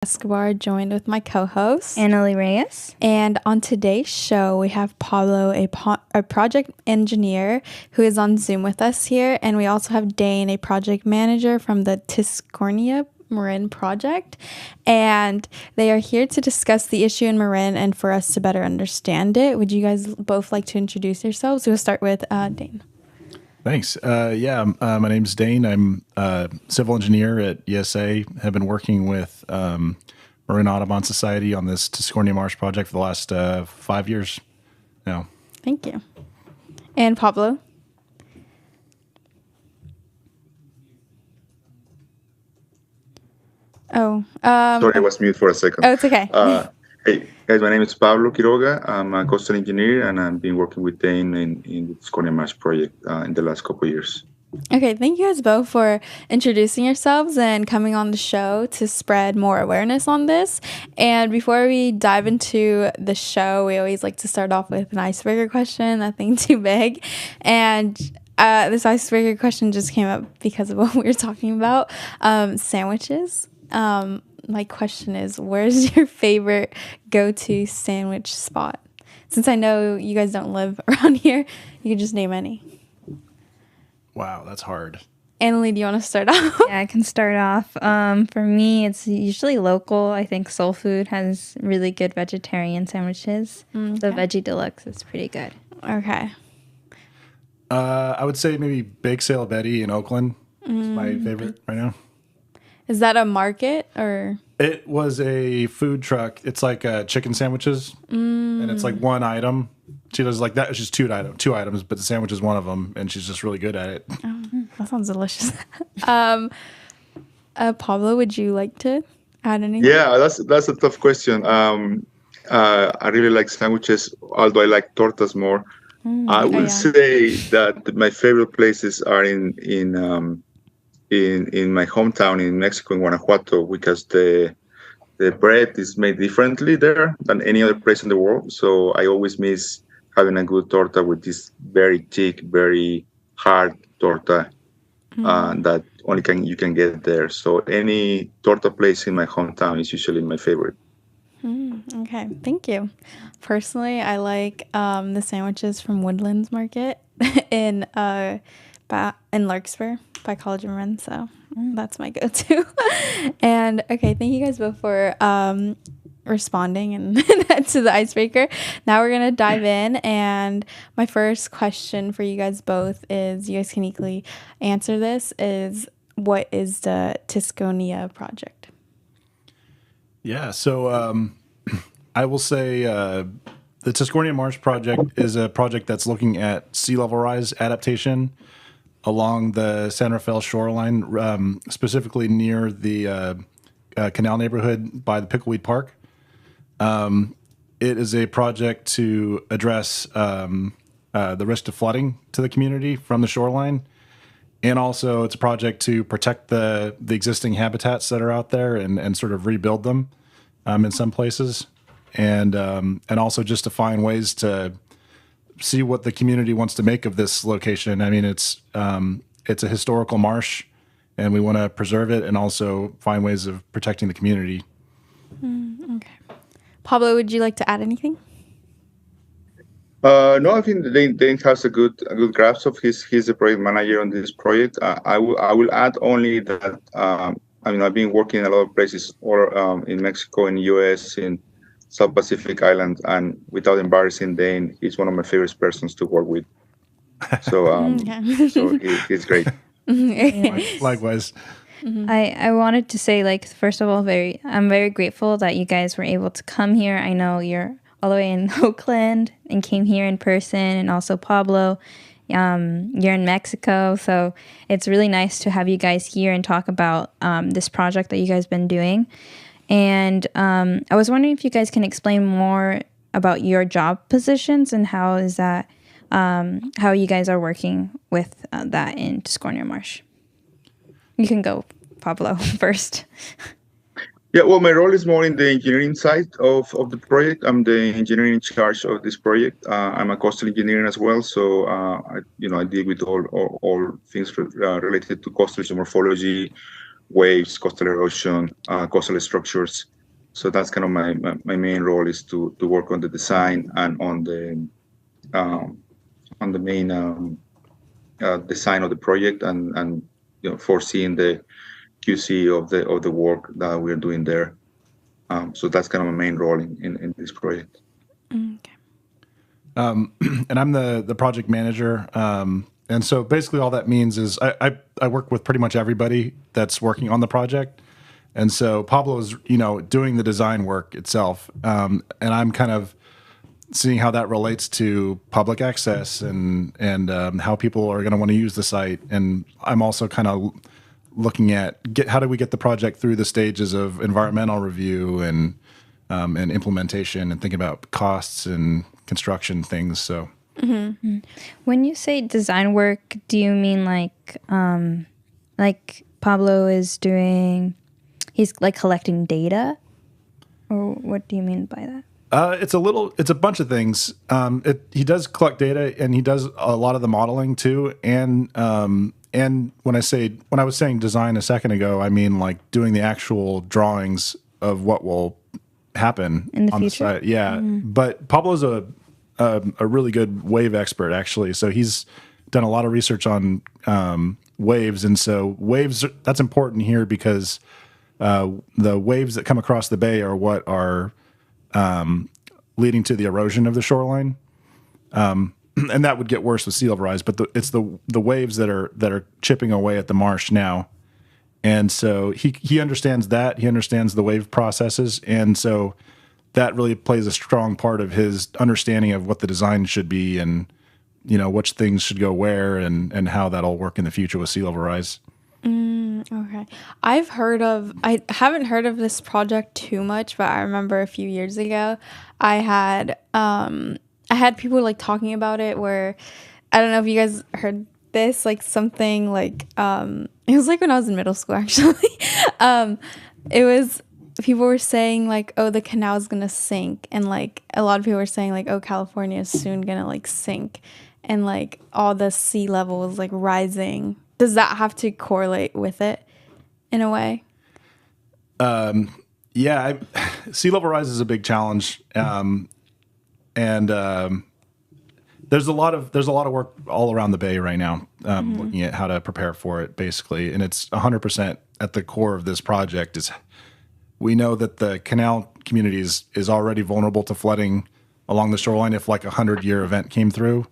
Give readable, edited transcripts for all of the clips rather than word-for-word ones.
Escobar, joined with my co-host Annalie Reyes. And on today's show, we have Pablo, a project engineer who is on Zoom with us here, and we also have Dane, a project manager from the Tiscornia Marin project, and they are here to discuss the issue in Marin and for us to better understand it. Would you guys both like to introduce yourselves? We'll start with Dane. Thanks. My name's Dane. I'm a civil engineer at ESA. Have been working with Marin Audubon Society on this Tiscornia Marsh project for the last 5 years now. Thank you. And Pablo? Sorry, I was mute for a second. Oh, it's okay. Hey, guys, my name is Pablo Quiroga. I'm a coastal engineer, and I've been working with Dane in the Tiscornia Marsh project in the last couple of years. Okay, thank you guys both for introducing yourselves and coming on the show to spread more awareness on this. And before we dive into the show, we always like to start off with an icebreaker question, nothing too big. And this icebreaker question just came up because of what we were talking about, sandwiches. My question is, where's your favorite go-to sandwich spot? Since I know you guys don't live around here, you can just name any. Wow, that's hard. Annalie, do you want to start off? Yeah, I can start off. For me, it's usually local. I think Soul Food has really good vegetarian sandwiches. Okay. The Veggie Deluxe is pretty good. Okay. I would say maybe Bake Sale Betty in Oakland is my favorite right now. Is that a market or? It was a food truck. It's like chicken sandwiches, and it's like one item. She does like that. It's just two items, but the sandwich is one of them, and she's just really good at it. Oh, that sounds delicious. Pablo, would you like to add anything? Yeah, that's a tough question. I really like sandwiches, although I like tortas more. I will say that my favorite places are in my hometown in Mexico, in Guanajuato, because the bread is made differently there than any other place in the world. So I always miss having a good torta with this very thick, very hard torta that you can get there. So any torta place in my hometown is usually my favorite. Okay, thank you. Personally, I like the sandwiches from Woodlands Market in Larkspur by College of Marin, so that's my go-to. And okay, thank you guys both for responding and to the icebreaker. Now we're gonna dive in, and my first question for you guys both is, you guys can equally answer this, is what is the Tiscornia project? Yeah, so I will say the Tiscornia Marsh project is a project that's looking at sea level rise adaptation along the San Rafael shoreline, specifically near the canal neighborhood by the Pickleweed Park. It is a project to address the risk of flooding to the community from the shoreline. And also it's a project to protect the existing habitats that are out there and sort of rebuild them in some places. And also just to find ways to see what the community wants to make of this location. I mean, it's a historical marsh, and we want to preserve it and also find ways of protecting the community. Okay. Pablo, would you like to add anything? No, I think Dane has a good grasp of he's the project manager on this project. I will add only that I've been working in a lot of places, or in Mexico, in US, in South Pacific Islands, and without embarrassing Dane, he's one of my favorite persons to work with. So so he's great. Likewise. I wanted to say, like, first of all, I'm very grateful that you guys were able to come here. I know you're all the way in Oakland and came here in person, and also Pablo, you're in Mexico, so it's really nice to have you guys here and talk about this project that you guys been doing. And I was wondering if you guys can explain more about your job positions and how you guys are working with that in Tiscornia Marsh. You can go, Pablo, first. Yeah, well, my role is more in the engineering side of the project. I'm the engineer in charge of this project. I'm a coastal engineer as well, so I deal with all things related to coastal geomorphology, waves, coastal erosion, coastal structures. So that's kind of my main role, is to work on the design and on the main design of the project, and foreseeing the QC of the work that we're doing there. So that's kind of my main role in this project. Okay. And I'm the project manager. And so basically all that means is I work with pretty much everybody that's working on the project. And so Pablo is, doing the design work itself. And I'm kind of seeing how that relates to public access and how people are going to want to use the site. And I'm also kind of looking at how do we get the project through the stages of environmental review and implementation, and thinking about costs and construction things. So When you say design work, do you mean like Pablo is doing, he's like collecting data? Or what do you mean by that? It's a bunch of things. He does collect data, and he does a lot of the modeling too. And when I was saying design a second ago, I mean like doing the actual drawings of what will happen In the on future? the site. Yeah. But Pablo's a really good wave expert, actually. So he's done a lot of research on waves. And so waves, that's important here because the waves that come across the bay are what are leading to the erosion of the shoreline. And that would get worse with sea level rise, but it's the waves that are chipping away at the marsh now. And so he understands that. He understands the wave processes. And so that really plays a strong part of his understanding of what the design should be, and, which things should go where, and how that'll work in the future with sea level rise. Okay. I haven't heard of this project too much, but I remember a few years ago I had people like talking about it, where I don't know if you guys heard this, like something like it was like when I was in middle school, actually. It was, people were saying like, oh, the canal is gonna sink, and like a lot of people were saying like, oh, California is soon gonna like sink, and like all the sea level is like rising. Does that have to correlate with it in a way? Yeah, sea level rise is a big challenge, and there's a lot of work all around the bay right now, looking at how to prepare for it, basically. And it's 100% at the core of this project. Is we know that the canal community is already vulnerable to flooding along the shoreline if like a 100-year event came through,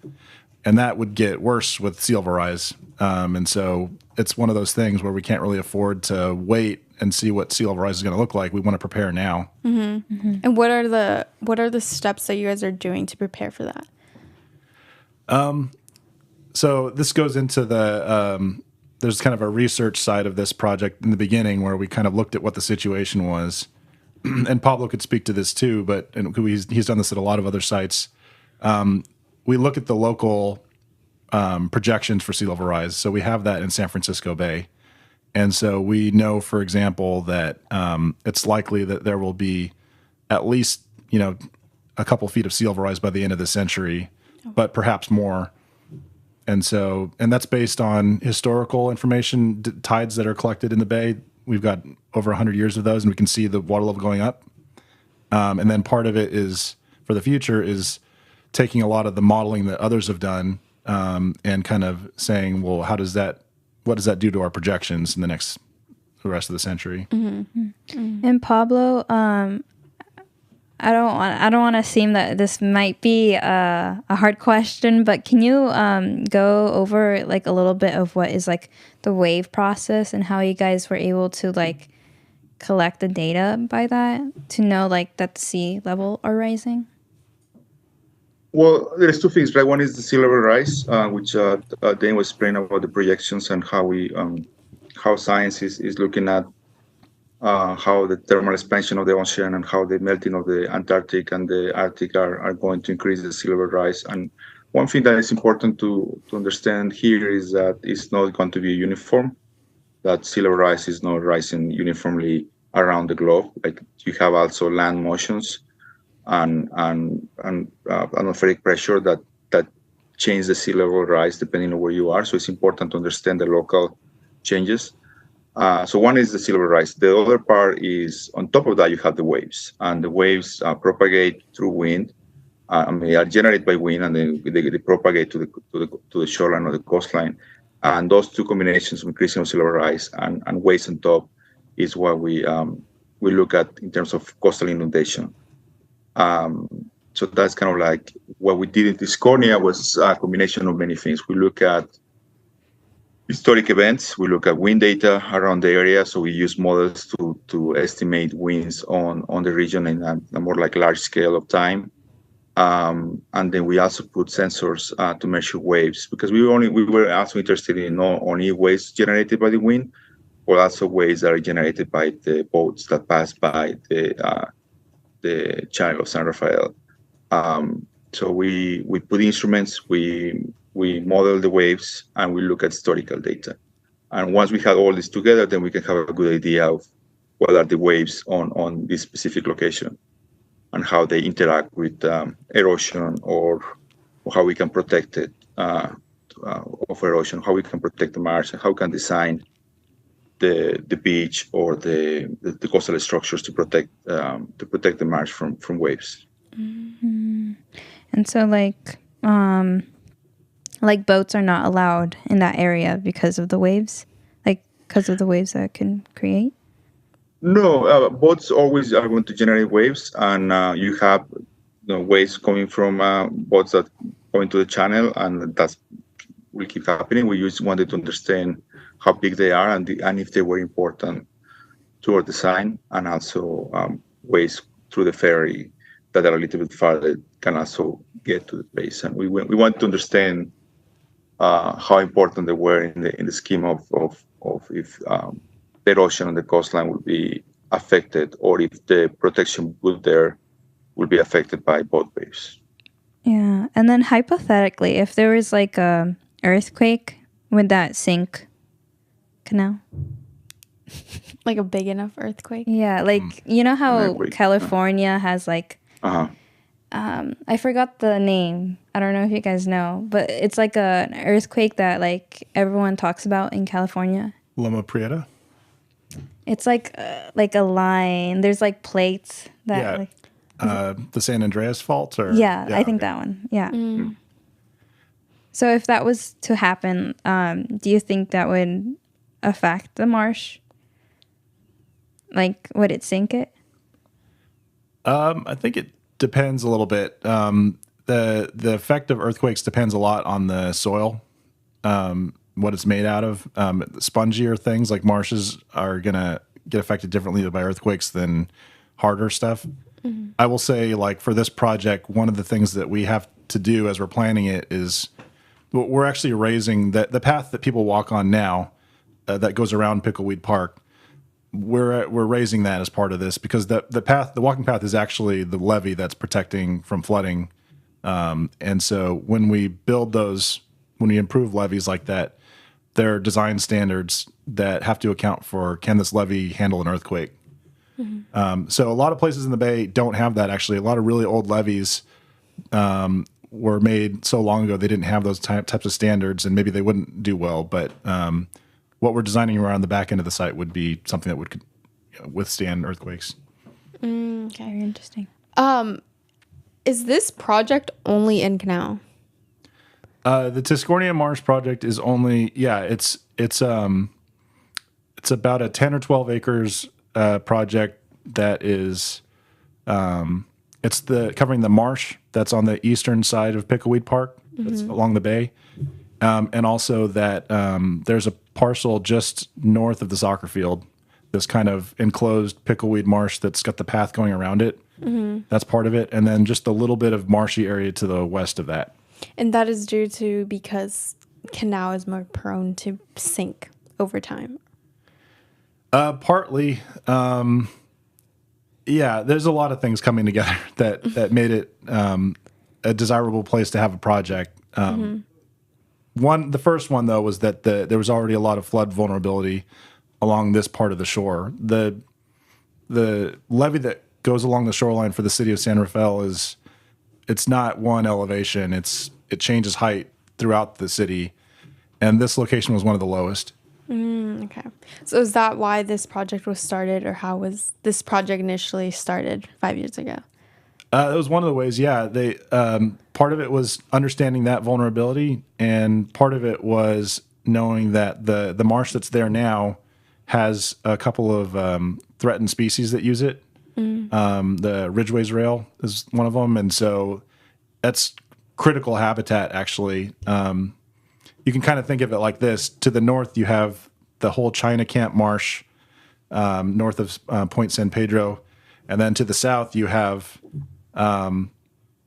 and that would get worse with sea level rise. And so it's one of those things where we can't really afford to wait and see what sea level rise is going to look like. We want to prepare now. And what are the steps that you guys are doing to prepare for that? So this goes into there's kind of a research side of this project in the beginning, where we kind of looked at what the situation was. And Pablo could speak to this too, but he's done this at a lot of other sites. We look at the local projections for sea level rise. So we have that in San Francisco Bay. And so we know, for example, that it's likely that there will be at least, a couple feet of sea level rise by the end of the century, but perhaps more. And that's based on historical information, tides that are collected in the bay. We've got over 100 years of those, and we can see the water level going up. And then part of it is, for the future, is taking a lot of the modeling that others have done, and kind of saying, well, what does that do to our projections in the rest of the century? And Pablo, I don't want to seem that this might be a hard question, but can you go over like a little bit of what is like the wave process and how you guys were able to like collect the data by that to know like that the sea level are rising? Well, there's two things, right? One is the sea level rise, which Dane was explaining about the projections and how science is looking at how the thermal expansion of the ocean and how the melting of the Antarctic and the Arctic are going to increase the sea level rise. And one thing that is important to understand here is that it's not going to be uniform, that sea level rise is not rising uniformly around the globe. Like you have also land motions and atmospheric pressure that change the sea level rise depending on where you are. So it's important to understand the local changes. So one is the silver rise. The other part is on top of that, you have the waves, and the waves propagate through wind. They are generated by wind, and then they propagate to the shoreline or the coastline. And those two combinations of increasing of silver rise and waves on top is what we look at in terms of coastal inundation. So that's kind of like what we did in Tiscornia was a combination of many things. We look at historic events. We look at wind data around the area. So we use models to estimate winds on the region in a more like large scale of time. And then we also put sensors to measure waves, because we were also interested in not only waves generated by the wind, but also waves that are generated by the boats that pass by the channel of San Rafael. So we put instruments, we model the waves, and we look at historical data. And once we have all this together, then we can have a good idea of what are the waves on this specific location and how they interact with erosion, or how we can protect it of erosion, how we can protect the marsh, and how we can design the beach or the coastal structures to protect the marsh from waves. Mm-hmm. And so like boats are not allowed in that area because of the waves, because of the waves that it can create? No, boats always are going to generate waves, and you have waves coming from boats that go into the channel, and that will keep happening. We just wanted to understand how big they are and if they were important to our design, and also ways through the ferry that are a little bit farther can also get to the base. And we want to understand how important they were in the scheme of if the erosion on the coastline will be affected, or if the protection wood there will be affected by boat waves. Yeah, and then hypothetically, if there was like a earthquake, would that sink canal? Like a big enough earthquake? Yeah, like you know how California has like I forgot the name. I don't know if you guys know, but it's like an earthquake that like everyone talks about in California. Loma Prieta? It's like a line. There's like plates that the San Andreas Fault, or I think that one. Yeah. Mm. So if that was to happen, do you think that would affect the marsh? Like, would it sink it? I think it depends a little bit. The effect of earthquakes depends a lot on the soil, what it's made out of. Spongier things like marshes are gonna get affected differently by earthquakes than harder stuff. Mm-hmm. I will say, like for this project, one of the things that we have to do as we're planning it is we're actually raising the path that people walk on now that goes around Pickleweed Park. We're raising that as part of this, because the walking path is actually the levee that's protecting from flooding. And so when we build those, when we improve levees like that, there are design standards that have to account for, can this levee handle an earthquake? Mm-hmm. So a lot of places in the Bay don't have that, actually. A lot of really old levees were made so long ago they didn't have those types of standards, and maybe they wouldn't do well. But what we're designing around the back end of the site would be something that would withstand earthquakes. Okay, very interesting. Is this project only in Canal? The Tiscornia Marsh project is only it's about a 10 or 12 acres project that is it's covering the marsh that's on the eastern side of Pickleweed Park, that's along the bay, and also that there's a parcel just north of the soccer field, this kind of enclosed pickleweed marsh that's got the path going around it. Mm-hmm. That's part of it, and then just a little bit of marshy area to the west of that. And that is due to because Canal is more prone to sink over time. Partly, there's a lot of things coming together that made it a desirable place to have a project. The first one though was that there was already a lot of flood vulnerability along this part of the shore. The levee that goes along the shoreline for the city of San Rafael it's not one elevation. It changes height throughout the city, and this location was one of the lowest. Okay. So is that why this project was started, or how was this project initially started 5 years ago? That was one of the ways. Yeah, they part of it was understanding that vulnerability, and part of it was knowing that the marsh that's there now has a couple of threatened species that use it. The Ridgway's rail is one of them, and so that's critical habitat. Actually, you can kind of think of it like this: to the north, you have the whole China Camp Marsh, north of Point San Pedro, and then to the south, you have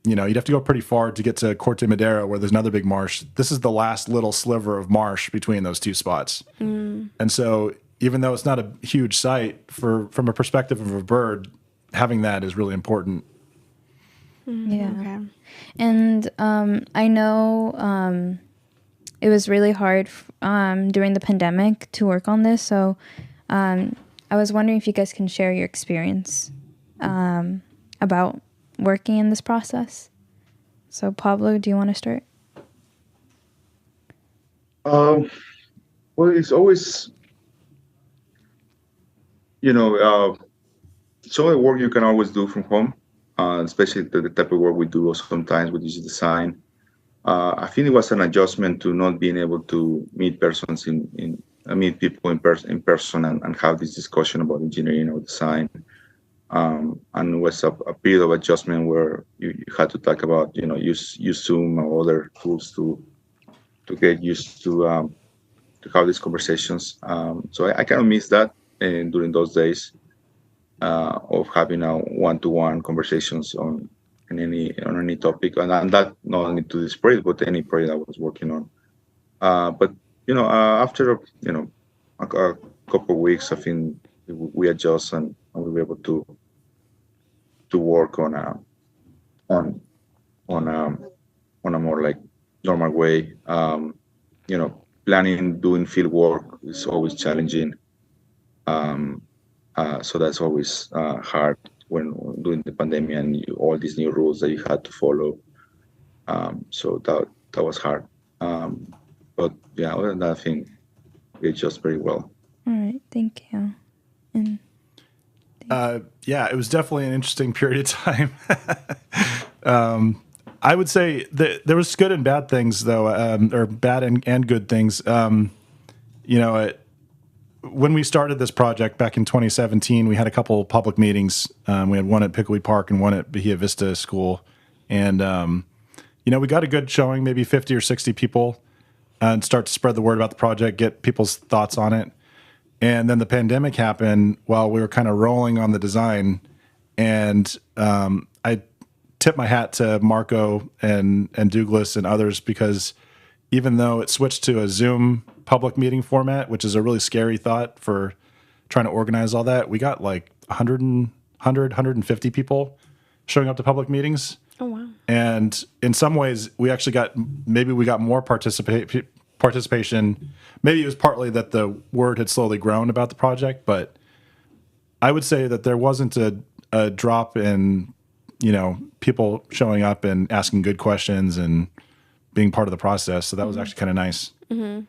you'd have to go pretty far to get to Corte Madera, where there's another big marsh. This is the last little sliver of marsh between those two spots. And so even though it's not a huge site, from a perspective of a bird, having that is really important. Yeah. Okay. And I know it was really hard during the pandemic to work on this. So I was wondering if you guys can share your experience about working in this process. So Pablo, do you want to start? Well, it's always, some of the work you can always do from home, especially the type of work we do sometimes with this design. I think it was an adjustment to not being able to meet persons meet people in person and have this discussion about engineering or design. And it was a period of adjustment where you had to talk about, use Zoom or other tools to get used to have these conversations. So I kind of miss that during those days of having a one-to-one conversations on any topic, and that not only to this project but any project I was working on. But after a couple of weeks, I think we adjust and we were able to work on a more like normal way. Planning, doing field work is always challenging. So that's always hard when during the pandemic and all these new rules that you had to follow. So that was hard. But yeah, other than that, I think we adjust very well. All right, thank you. And Yeah, it was definitely an interesting period of time. I would say that there was good and bad things, though, or bad and good things. When we started this project back in 2017, we had a couple of public meetings. We had one at Pickleweed Park and one at Bahia Vista School. And, we got a good showing, maybe 50 or 60 people, and start to spread the word about the project, get people's thoughts on it. And then the pandemic happened while we were kind of rolling on the design. And I tip my hat to Marco and Douglas and others, because even though it switched to a Zoom public meeting format, which is a really scary thought for trying to organize all that, we got like 150 people showing up to public meetings. Oh, wow. And in some ways, we got more participation. Maybe it was partly that the word had slowly grown about the project, but I would say that there wasn't a drop in, people showing up and asking good questions and being part of the process. So that was actually kind of nice. Mm-hmm.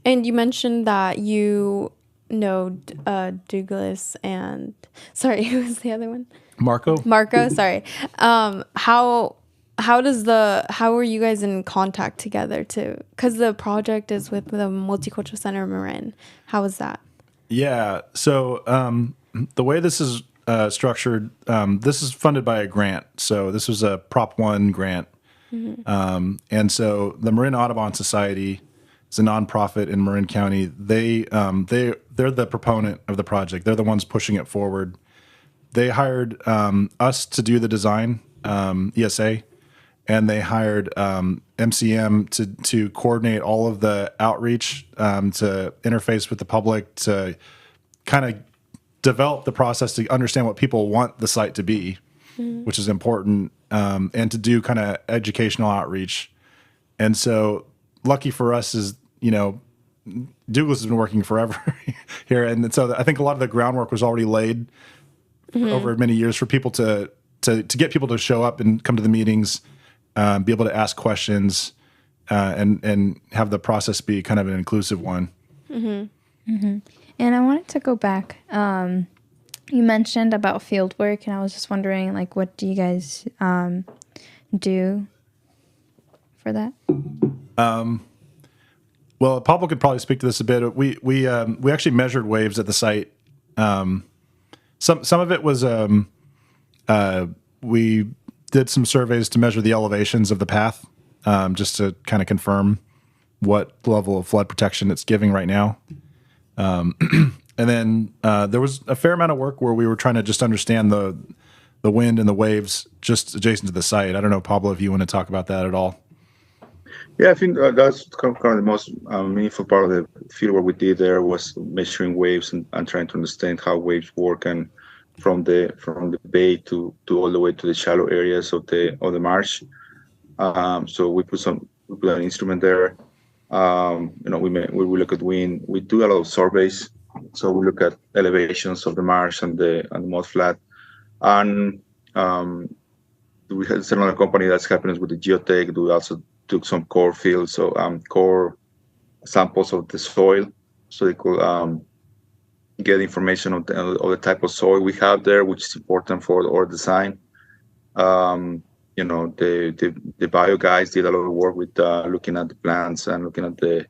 And you mentioned that you know Douglas and, sorry, who was the other one? Marco, sorry. How were you guys in contact together too? Because the project is with the Multicultural Center Marin. How was that? Yeah. So the way this is structured, this is funded by a grant. So this was a Prop 1 grant. Mm-hmm. And so the Marin Audubon Society is a nonprofit in Marin County. They're the proponent of the project. They're the ones pushing it forward. They hired us to do the design, ESA, and they hired MCM to coordinate all of the outreach, to interface with the public, to kind of develop the process to understand what people want the site to be, which is important, and to do kind of educational outreach. And so lucky for us is, Douglas has been working forever here. And so I think a lot of the groundwork was already laid over many years for people to get people to show up and come to the meetings, be able to ask questions, and have the process be kind of an inclusive one. Mm-hmm. And I wanted to go back. You mentioned about field work, and I was just wondering, like, what do you guys do for that? Well, Pablo could probably speak to this a bit. We actually measured waves at the site. Some of it was we did some surveys to measure the elevations of the path, just to kind of confirm what level of flood protection it's giving right now. And then there was a fair amount of work where we were trying to just understand the wind and the waves just adjacent to the site. I don't know, Pablo, if you want to talk about that at all. Yeah, I think that's kind of the most meaningful part of the field work we did there was measuring waves and trying to understand how waves work, and from the bay to all the way to the shallow areas of the marsh. So we put an instrument there. We look at wind. We do a lot of surveys. So we look at elevations of the marsh and the mud flat, and we had another company that's helping us with the geotech. We also took some core fields, so core samples of the soil, so they could get information on the type of soil we have there, which is important for our design. The bio guys did a lot of work with looking at the plants and looking at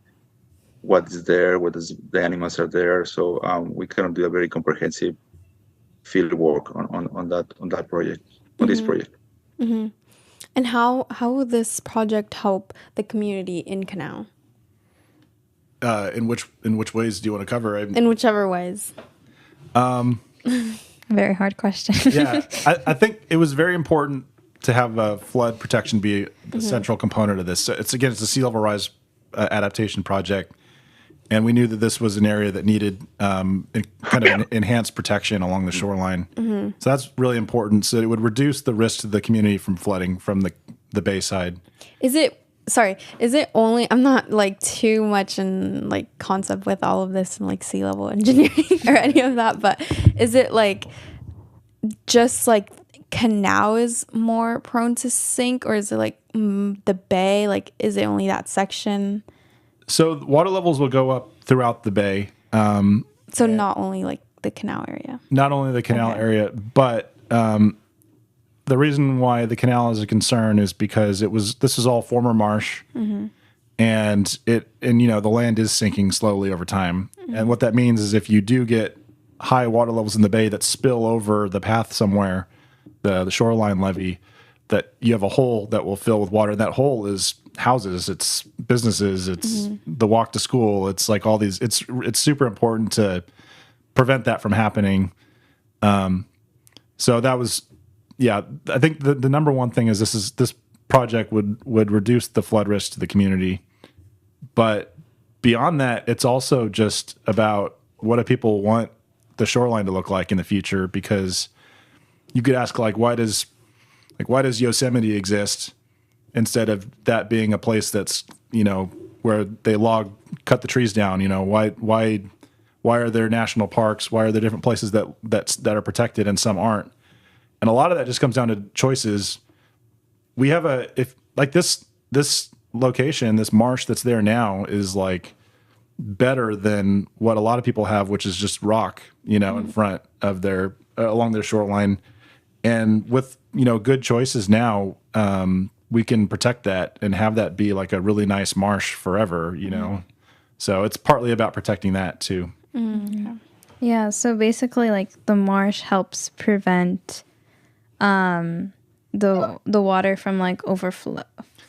what is there, the animals are there. So we kind of do a very comprehensive field work on that project, on this project. Mm-hmm. And how will this project help the community in Canal? In which ways do you want to cover? In whichever ways. Very hard question. Yeah, I think it was very important to have flood protection be a central component of this. So it's a sea level rise adaptation project, and we knew that this was an area that needed kind of enhanced protection along the shoreline. So that's really important. So it would reduce the risk to the community from flooding from the bay side. Is it only, I'm not like too much in like concept with all of this and like sea level engineering or any of that, but is it like just like Canal is more prone to sink, or is it like the bay? Like, is it only that section? So water levels will go up throughout the bay. So not only like the Canal area. Not only the Canal area, but the reason why the Canal is a concern is because this is all former marsh, and the land is sinking slowly over time. And what that means is if you do get high water levels in the bay that spill over the path somewhere, the shoreline levee, that you have a hole that will fill with water. And that hole is houses, it's businesses, it's the walk to school. It's like all these. It's super important to prevent that from happening. So that was. Yeah, I think the number one thing is this project would reduce the flood risk to the community. But beyond that, it's also just about what do people want the shoreline to look like in the future, because you could ask why does Yosemite exist instead of that being a place that's, where they cut the trees down, why are there national parks? Why are there different places that are protected and some aren't? And a lot of that just comes down to choices. We have this location, this marsh that's there now is like better than what a lot of people have, which is just rock, in front of along their shoreline. And with, good choices now, we can protect that and have that be like a really nice marsh forever, So it's partly about protecting that too. Yeah. So basically like the marsh helps prevent the water from like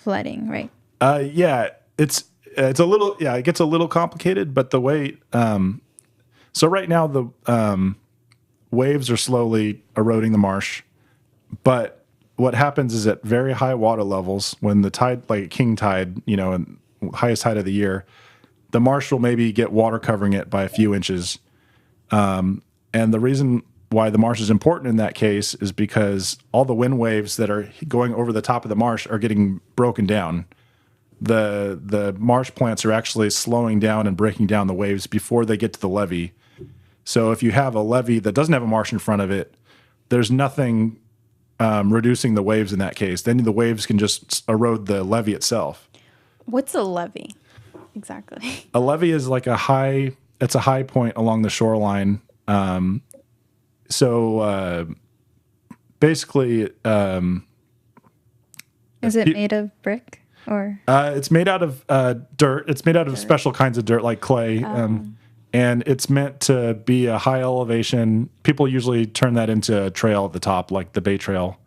flooding, right? Yeah, it's a little, it gets a little complicated, but the way, so right now the waves are slowly eroding the marsh, but what happens is at very high water levels, when the tide, like king tide, and highest tide of the year, the marsh will maybe get water covering it by a few inches. And the reason why the marsh is important in that case is because all the wind waves that are going over the top of the marsh are getting broken down. The marsh plants are actually slowing down and breaking down the waves before they get to the levee. So if you have a levee that doesn't have a marsh in front of it, there's nothing reducing the waves in that case. Then the waves can just erode the levee itself. What's a levee exactly? A levee is like a high it's a high point along the shoreline. So basically, Is it made of brick or? it's made out of dirt. It's made out of special kinds of dirt, like clay. And it's meant to be a high elevation. People usually turn that into a trail at the top, like the Bay Trail.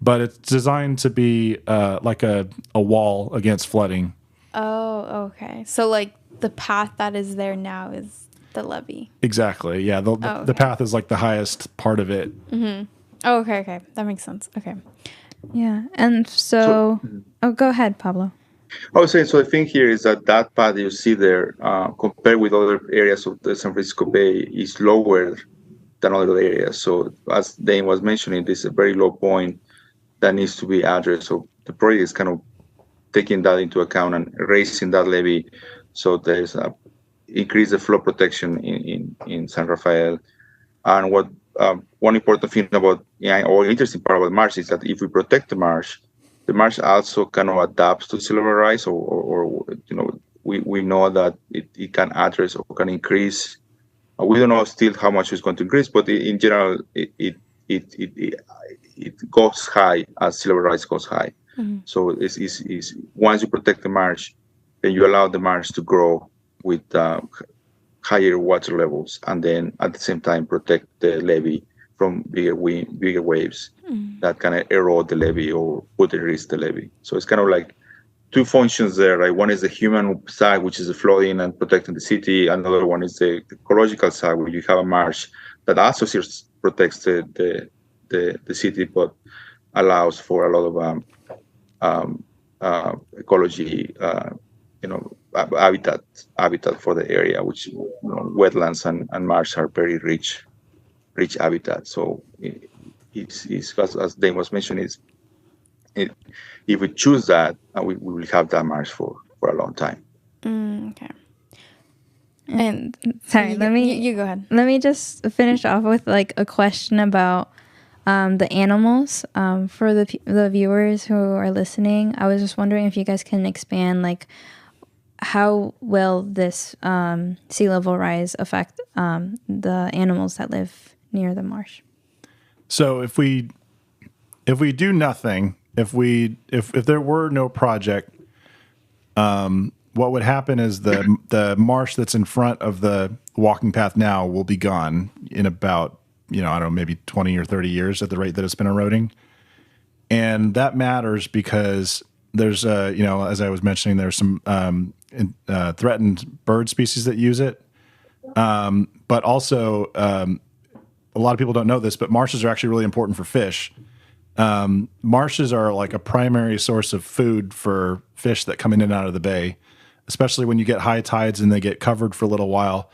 But it's designed to be like a wall against flooding. Oh, okay. So like the path that is there now is the levee. Exactly. Yeah. The path is like the highest part of it. Oh, okay. That makes sense. Okay. Yeah. And so go ahead, Pablo. I was saying, so the thing here is that path you see there, compared with other areas of the San Francisco Bay, is lower than other areas. So as Dane was mentioning, this is a very low point that needs to be addressed. So the project is kind of taking that into account and raising that levee, so there's increase the flood protection in San Rafael. And what one important thing about or interesting part about marsh is that if we protect the marsh also kind of adapts to sea level rise, or we know that it can address or can increase. We don't know still how much it's going to increase, but in general, it goes high as sea level rise goes high. So it's once you protect the marsh, then you allow the marsh to grow with higher water levels, and then at the same time protect the levee from bigger waves that kind of erode the levee or put at risk the levee. So it's kind of like two functions there, right? One is the human side, which is the flooding and protecting the city. Another one is the ecological side, where you have a marsh that also protects the city, but allows for a lot of ecology, habitat for the area, which wetlands and marsh are very rich habitat. So it's as Dane was mentioning, if we choose that, we will have that marsh for a long time. Okay. And sorry, you go ahead. Let me just finish off with like a question about the animals. For the viewers who are listening, I was just wondering if you guys can expand like how will this sea level rise affect the animals that live near the marsh. So if we do nothing, if there were no project, what would happen is the marsh that's in front of the walking path now will be gone in about, I don't know, maybe 20 or 30 years at the rate that it's been eroding. And that matters because there's, as I was mentioning, there's some threatened bird species that use it. But also, a lot of people don't know this, but marshes are actually really important for fish. Marshes are like a primary source of food for fish that come in and out of the bay, especially when you get high tides and they get covered for a little while.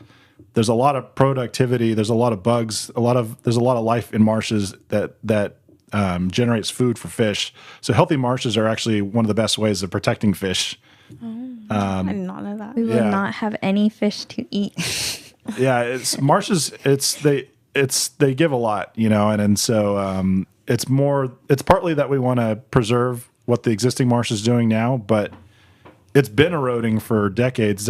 There's a lot of productivity. There's a lot of bugs. There's a lot of life in marshes that generates food for fish. So healthy marshes are actually one of the best ways of protecting fish. I did not know that. We will not have any fish to eat. Yeah, it's marshes. They give a lot, and so it's partly that we want to preserve what the existing marsh is doing now, but it's been eroding for decades.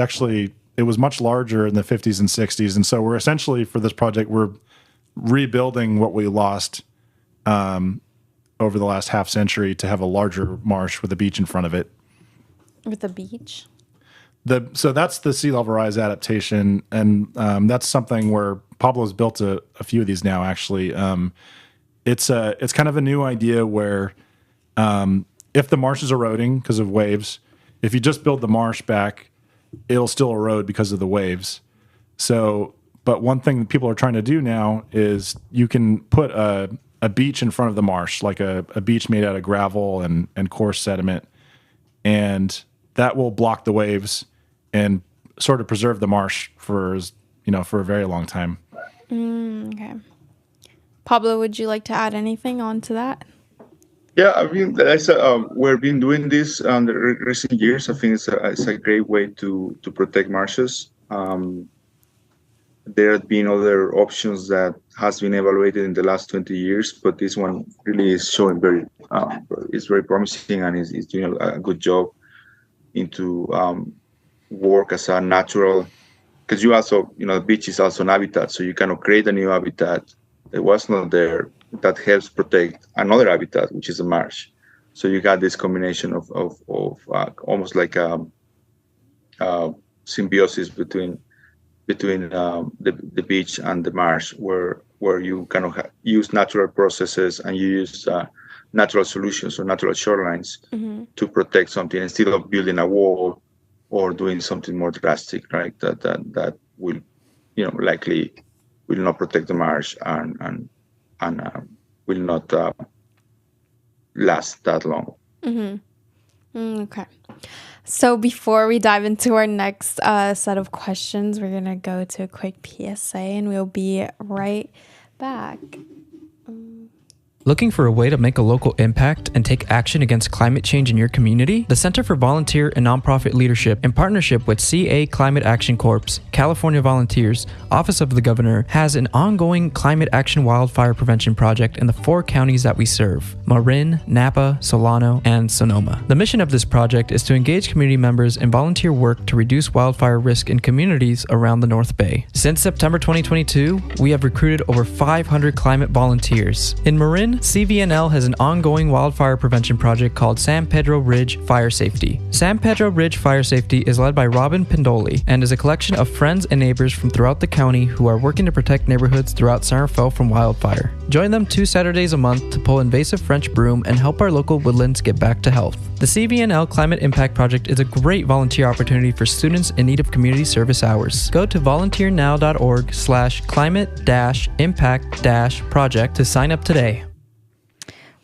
It was much larger in the 50s and 60s, and so we're essentially, for this project, we're rebuilding what we lost over the last half century to have a larger marsh with a beach in front of it. With a beach? So that's the sea level rise adaptation, and that's something where Pablo's built a few of these now. Actually, it's kind of a new idea where if the marsh is eroding because of waves, if you just build the marsh back, it'll still erode because of the waves. So, but one thing that people are trying to do now is you can put a beach in front of the marsh, like a beach made out of gravel and coarse sediment, and that will block the waves and sort of preserve the marsh for a very long time. Okay. Pablo, would you like to add anything on to that? Yeah, I mean, we've been doing this in the recent years. I think it's a great way to protect marshes. There have been other options that has been evaluated in the last 20 years, but this one really is showing it's very promising, and is doing a good job into work as a natural because you also, the beach is also an habitat, so you cannot create a new habitat that was not there that helps protect another habitat, which is a marsh. So you got this combination of almost like symbiosis between the beach and the marsh, where you kind of use natural processes and you use natural solutions or natural shorelines to protect something instead of building a wall or doing something more drastic, right? That will, likely will not protect the marsh and will not last that long. Okay. So before we dive into our next set of questions, we're going to go to a quick PSA and we'll be right back. Looking for a way to make a local impact and take action against climate change in your community? The Center for Volunteer and Nonprofit Leadership, in partnership with CA Climate Action Corps, California Volunteers, Office of the Governor, has an ongoing climate action wildfire prevention project in the 4 counties that we serve: Marin, Napa, Solano, and Sonoma. The mission of this project is to engage community members in volunteer work to reduce wildfire risk in communities around the North Bay. Since September 2022, we have recruited over 500 climate volunteers. In Marin, CVNL has an ongoing wildfire prevention project called San Pedro Ridge Fire Safety. San Pedro Ridge Fire Safety is led by Robin Pendoli and is a collection of friends and neighbors from throughout the county who are working to protect neighborhoods throughout San Rafael from wildfire. Join them 2 Saturdays a month to pull invasive French broom and help our local woodlands get back to health. The CVNL Climate Impact Project is a great volunteer opportunity for students in need of community service hours. Go to volunteernow.org/climate-impact-project to sign up today.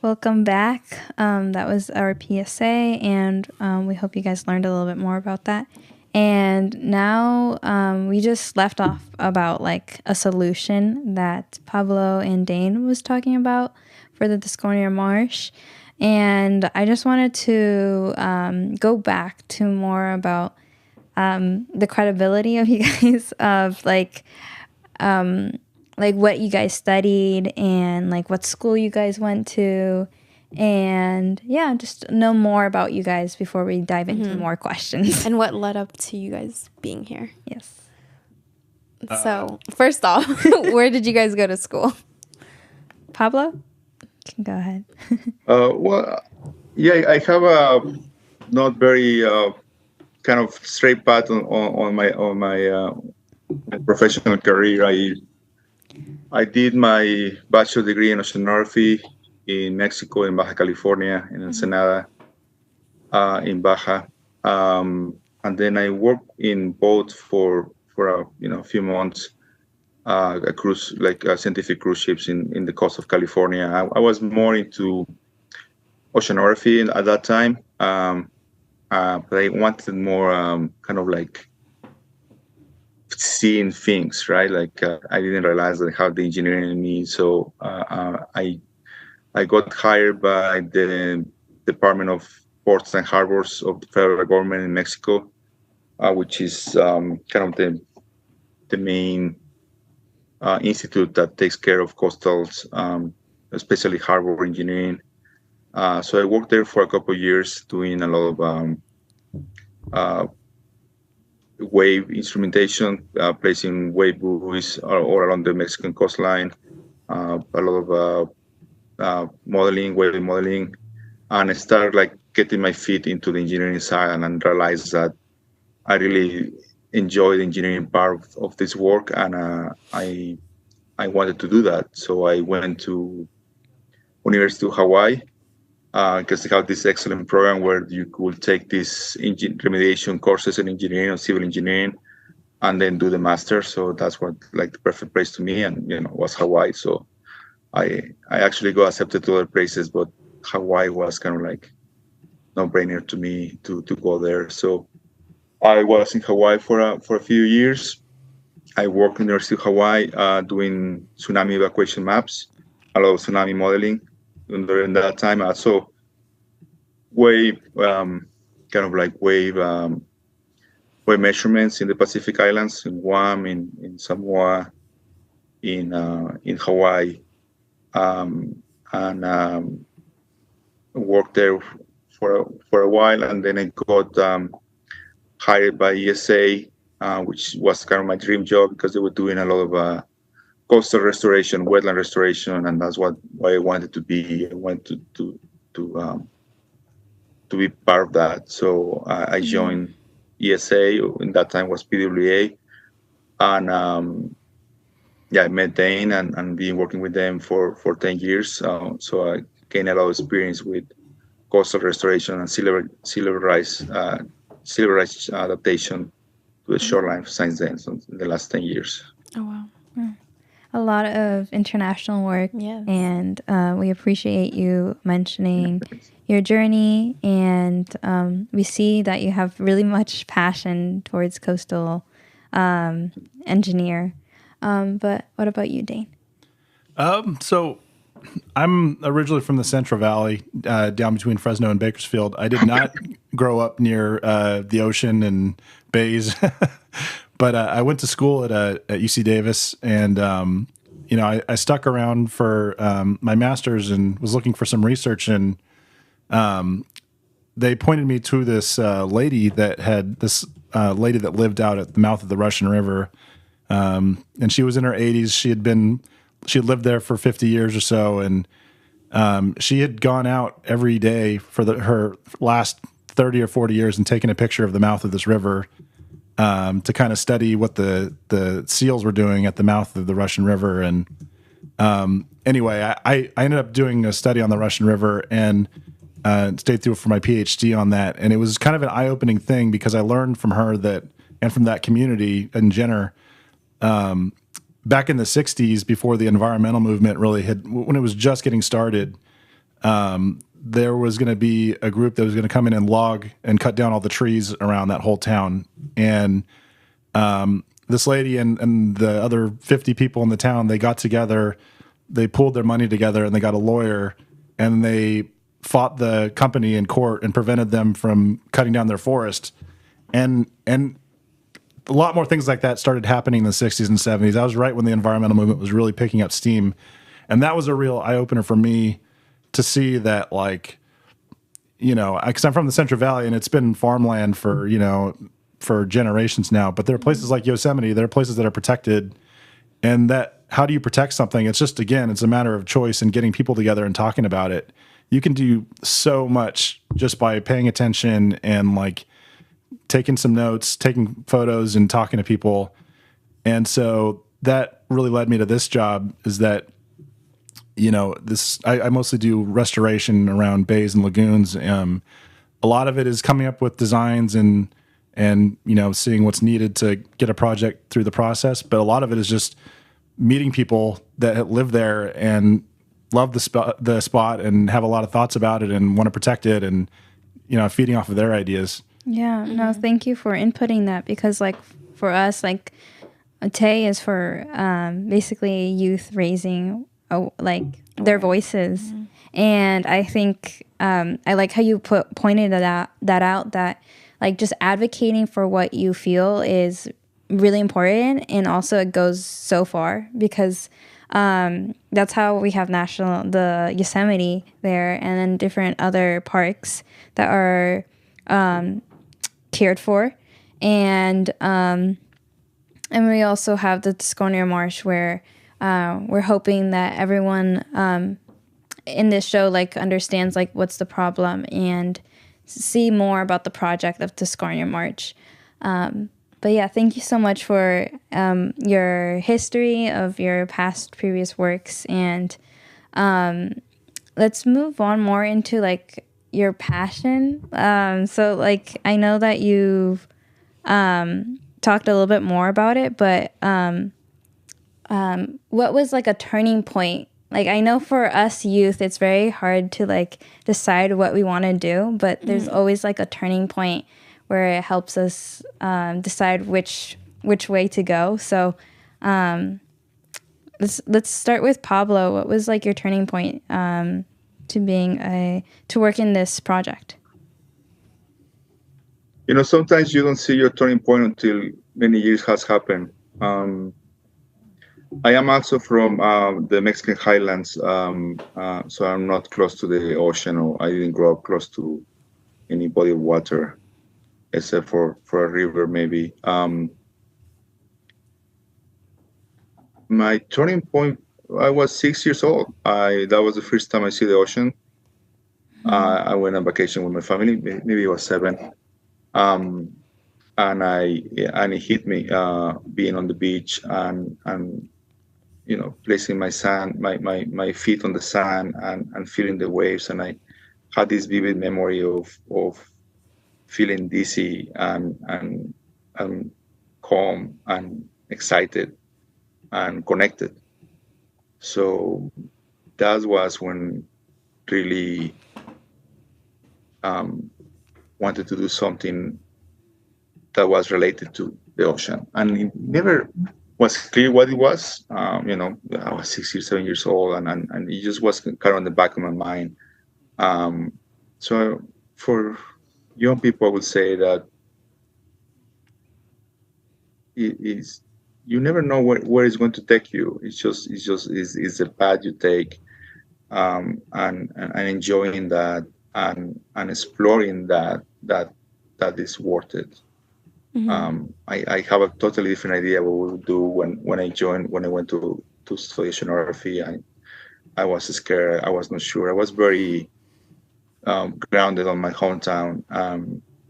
Welcome back. That was our PSA, and we hope you guys learned a little bit more about that. And now we just left off about like a solution that Pablo and Dane was talking about for the Tiscornia Marsh. And I just wanted to go back to more about the credibility of you guys, of like what you guys studied and like what school you guys went to, and yeah, just know more about you guys before we dive into more questions. And what led up to you guys being here. Yes. So first off, where did you guys go to school? Pablo, you can go ahead. Well, yeah, I have a not very kind of straight path on my professional career. I did my bachelor degree in oceanography in Mexico, in Baja California, in Ensenada, in Baja, and then I worked in boats for a few months, a cruise, like scientific cruise ships in the coast of California. I was more into oceanography at that time, but I wanted more kind of like seeing things, right? Like I didn't realize that I have the engineering in me, so I got hired by the Department of Ports and Harbors of the federal government in Mexico, which is kind of the main institute that takes care of coastals, especially harbor engineering. So I worked there for a couple of years doing a lot of wave instrumentation, placing wave buoys all along the Mexican coastline, a lot of modeling, wave modeling, and I started like getting my feet into the engineering side and realized that I really enjoy the engineering part of this work, and I wanted to do that. So I went to University of Hawaii, because they have this excellent program where you could take these remediation courses in engineering or civil engineering and then do the master. So that's what like the perfect place to me, and was Hawaii. So I actually got accepted to other places, but Hawaii was kind of like no-brainer to me to go there. So I was in Hawaii for a few years. I worked in the University of Hawaii doing tsunami evacuation maps, a lot of tsunami modeling. During that time, also wave kind of like wave measurements in the Pacific Islands, in Guam, in Samoa, in Hawaii, and worked there for a while, and then I got hired by ESA which was kind of my dream job because they were doing a lot of coastal restoration, wetland restoration, and that's why I wanted to be. I wanted to be part of that. So I joined ESA. In that time was PWA, and I met Dane and been working with them for 10 years. So I gained a lot of experience with coastal restoration and sea level rise adaptation to the shoreline since then, so in the last 10 years. Oh, wow. A lot of international work. Yes. And we appreciate you mentioning your journey. And we see that you have really much passion towards coastal engineer. But what about you, Dane? So I'm originally from the Central Valley, down between Fresno and Bakersfield. I did not grow up near the ocean and bays, but I went to school at UC Davis, and I stuck around for my master's and was looking for some research, and they pointed me to this lady that lived out at the mouth of the Russian River, and she was in her 80s. She had lived there for 50 years or so, and she had gone out every day for her last 30 or 40 years and taken a picture of the mouth of this river to kind of study what the seals were doing at the mouth of the Russian River. And anyway, I ended up doing a study on the Russian River and stayed through for my PhD on that. And it was kind of an eye-opening thing because I learned from her and from that community in Jenner, back in the 60s, before the environmental movement really when it was just getting started, there was going to be a group that was going to come in and log and cut down all the trees around that whole town. And this lady and the other 50 people in the town, they got together, they pooled their money together, and they got a lawyer, and they fought the company in court and prevented them from cutting down their forest. And a lot more things like that started happening in the 60s and 70s. That was right when the environmental movement was really picking up steam. And that was a real eye-opener for me to see that, because I'm from the Central Valley and it's been farmland for generations now. But there are places like Yosemite, there are places that are protected. And how do you protect something? It's just, again, it's a matter of choice and getting people together and talking about it. You can do so much just by paying attention and taking some notes, taking photos, and talking to people. And so that really led me to this job, is that, I mostly do restoration around bays and lagoons. A lot of it is coming up with designs and seeing what's needed to get a project through the process. But a lot of it is just meeting people that live there and love the spot and have a lot of thoughts about it and want to protect it, and, feeding off of their ideas. Yeah, no, thank you for inputting that, because for us, Tay is for basically youth raising their voices. And I think I like how you pointed that out, that just advocating for what you feel is really important, and also it goes so far, because that's how we have the Yosemite there, and then different other parks that are cared for, and we also have the Tiscornia Marsh, where we're hoping that everyone in this show understands what's the problem and see more about the project of Tiscornia Marsh. But yeah, thank you so much for your history of your previous works, and let's move on more into your passion. So I know that you've talked a little bit more about it, but what was a turning point? I know for us youth, it's very hard to decide what we want to do, but there's always a turning point where it helps us decide which way to go. So let's start with Pablo. What was your turning point to work in this project? Sometimes you don't see your turning point until many years has happened. I am also from the Mexican highlands, so I'm not close to the ocean, or I didn't grow up close to any body of water, except for a river maybe. My turning point, I was 6 years old. That was the first time I see the ocean. I went on vacation with my family. Maybe it was 7. Um, and it hit me being on the beach and placing my feet on the sand and feeling the waves. And I had this vivid memory of feeling dizzy and calm and excited and connected. So that was when really um, wanted to do something that was related to the ocean, and it never was clear what it was. I was 6 years, 7 years old, and it just was kind of on the back of my mind. Um, so for young people, I would say that it is you never know where it's going to take you. It's the path you take, and enjoying that and exploring that is worth it. I have a totally different idea what we would do when I went to study oceanography. I was scared. I was not sure. I was very grounded on my hometown.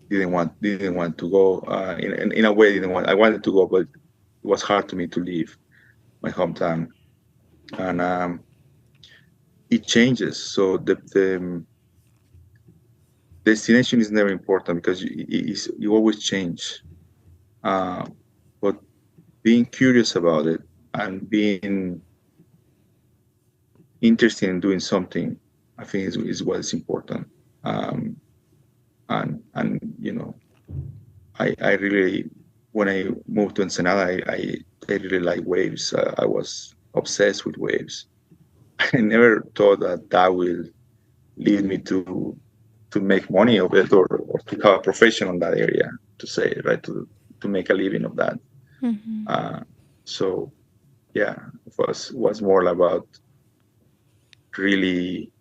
Didn't want to go. In a way, didn't want. I wanted to go, but it was hard to me to leave my hometown, and it changes. So the destination is never important because you always change. Uh, but being curious about it and being interested in doing something, I think is what is important. Um, and I really, when I moved to Ensenada, I really like waves. I was obsessed with waves. I never thought that will lead me to make money of it, or to have a profession on that area, to say, right, to make a living of that. So yeah, it was more about really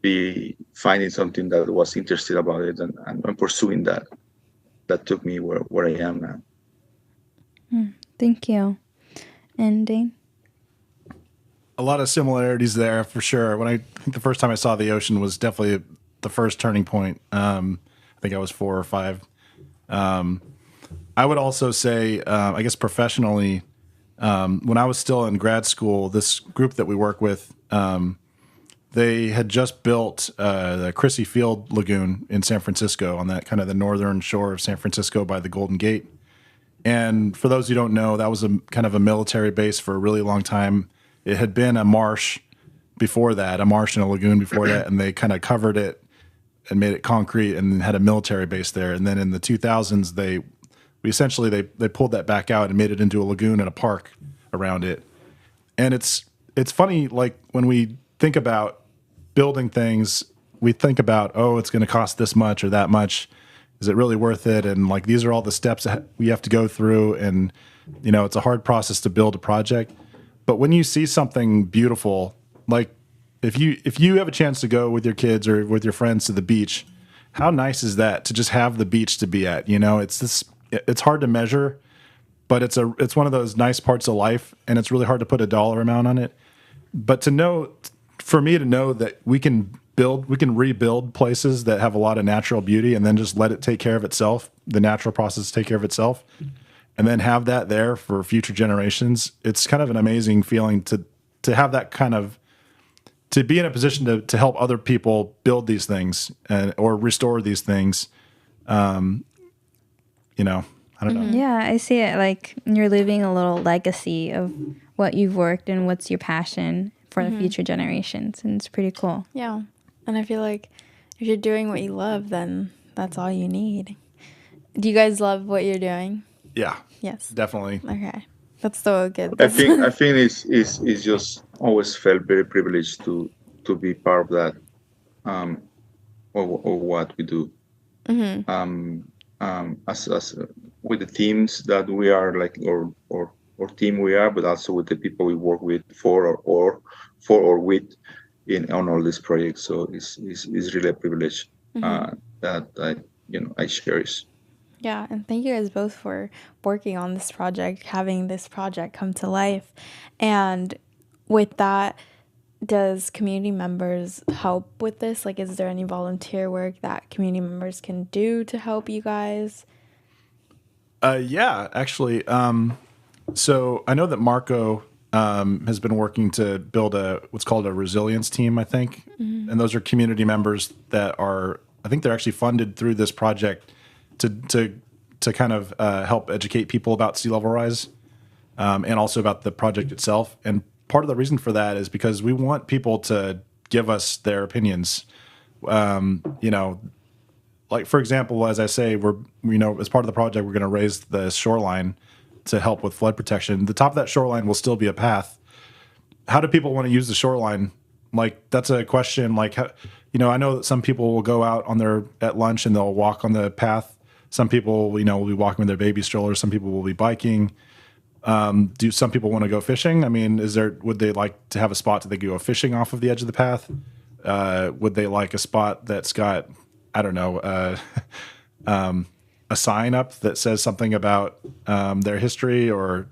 be finding something that was interested about it, and pursuing that took me where I am now. Thank you. And Dane? A lot of similarities there for sure. I think the first time I saw the ocean was definitely the first turning point. I think I was 4 or 5. I would also say, I guess professionally, when I was still in grad school, this group that we work with, they had just built the Crissy Field Lagoon in San Francisco, on that kind of the northern shore of San Francisco by the Golden Gate. And for those who don't know, that was a kind of a military base for a really long time. It had been a marsh before that, a marsh and a lagoon before that, and they kind of covered it and made it concrete and had a military base there. And then in the 2000s, they pulled that back out and made it into a lagoon and a park around it. And it's funny, like when we think about building things, we think about, oh, it's going to cost this much or that much. Is it really worth it? And like, these are all the steps that we have to go through. And, it's a hard process to build a project. But when you see something beautiful, like if you have a chance to go with your kids or with your friends to the beach, how nice is that to just have the beach to be at? It's hard to measure, but it's one of those nice parts of life, and it's really hard to put a dollar amount on it. But for me to know that we can rebuild places that have a lot of natural beauty, and then just let it take care of itself, the natural process take care of itself, and then have that there for future generations. It's kind of an amazing feeling to have that kind of, to be in a position to help other people build these things or restore these things. I don't know. Yeah, I see it like you're leaving a little legacy of what you've worked and what's your passion for the future generations. And it's pretty cool. Yeah. And I feel like if you're doing what you love, then that's all you need. Do you guys love what you're doing? Yeah. Yes. Definitely. Okay. That's so good. I think it's just always felt very privileged to be part of that, or what we do. As with the teams that we are, like, or team we are, but also with the people we work with for or with on all these projects. So it's really a privilege that I cherish. Yeah, and thank you guys both for working on this project, having this project come to life. And with that, does community members help with this? Like, is there any volunteer work that community members can do to help you guys? Yeah, actually. So I know that Marco has been working to build what's called a resilience team, I think. And those are community members that I think they're actually funded through this project to kind of help educate people about sea level rise and also about the project itself. And part of the reason for that is because we want people to give us their opinions. Like, for example, as I say, as part of the project, we're going to raise the shoreline to help with flood protection. The top of that shoreline will still be a path. How do people want to use the shoreline? Like, that's a question. Like, I know that some people will go out at lunch and they'll walk on the path. Some people, will be walking with their baby strollers. Some people will be biking. Do some people want to go fishing? I mean, would they like to have a spot that they go fishing off of the edge of the path? Would they like a spot that's got, I don't know, a sign up that says something about their history or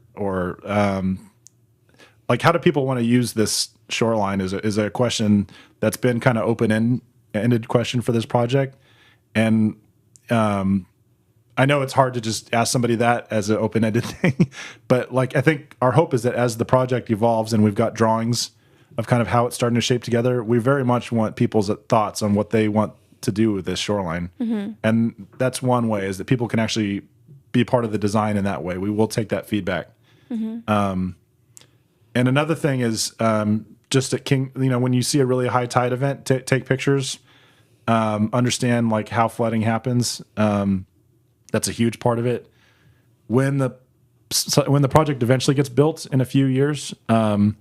like, how do people want to use this shoreline is a question that's been kind of open-ended question for this project. And I know it's hard to just ask somebody that as an open-ended thing, but like, I think our hope is that as the project evolves and we've got drawings of kind of how it's starting to shape together, we very much want people's thoughts on what they want to do with this shoreline. And that's one way, is that people can actually be part of the design in that way. We will take that feedback. And another thing is just at when you see a really high tide event, take pictures, understand like how flooding happens. That's a huge part of it. When the project eventually gets built in a few years, paying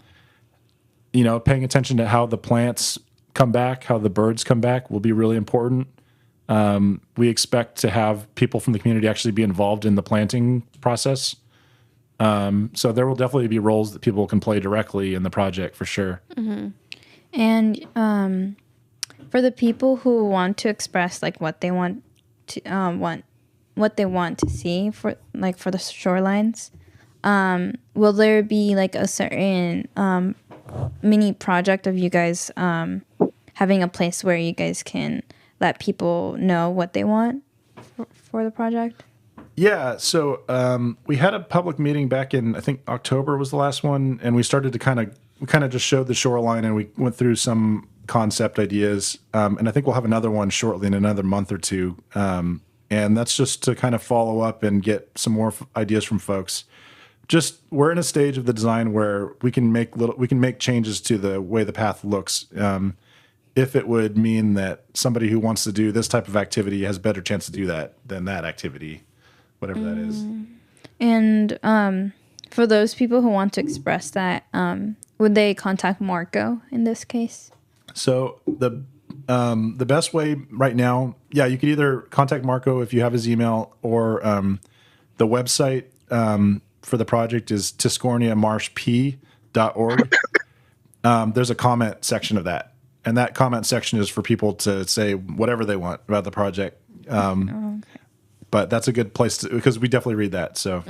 attention to how the plants come back, how the birds come back will be really important. We expect to have people from the community actually be involved in the planting process. So there will definitely be roles that people can play directly in the project for sure. And for the people who want to express like what they want to see for the shorelines, will there be like a certain mini project of you guys having a place where you guys can let people know what they want for the project? Yeah, so we had a public meeting back in, I think October was the last one, and we started to kind of just showed the shoreline, and we went through some concept ideas, and I think we'll have another one shortly in another month or two, and that's just to kind of follow up and get some more ideas from folks. Just we're in a stage of the design where we can make changes to the way the path looks. If it would mean that somebody who wants to do this type of activity has a better chance to do that than that activity, whatever that is. And for those people who want to express that, would they contact Marco in this case? So the best way right now, you could either contact Marco if you have his email, or the website for the project is tiscorniamarshp.org. There's a comment section of that. And that comment section is for people to say whatever they want about the project. Okay. But that's a good place because we definitely read that. So